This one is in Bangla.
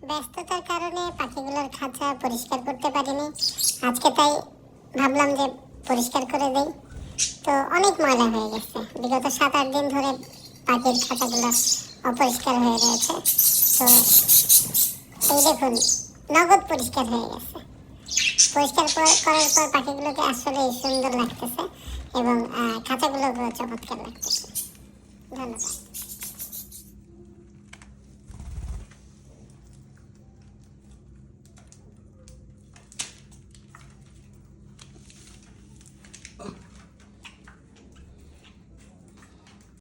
ব্যস্ততার কারণে পাখিগুলোর খাঁচা পরিষ্কার করতে পারিনি। আজকে তাই ভাবলাম যে পরিষ্কার করে দেই। তো অনেক ময়লা হয়ে গেছে, বিগত 7-8 দিন ধরে পাখির খাঁচাগুলো অপরিষ্কার হয়ে রয়েছে। তো এই দেখুন, নগদ পরিষ্কার হয়ে গেছে। পরিষ্কার করার পর পাখিগুলোকে আসলে সুন্দর লাগতেছে এবং খাঁচাগুলো চমৎকার লাগতেছে। ধন্যবাদ।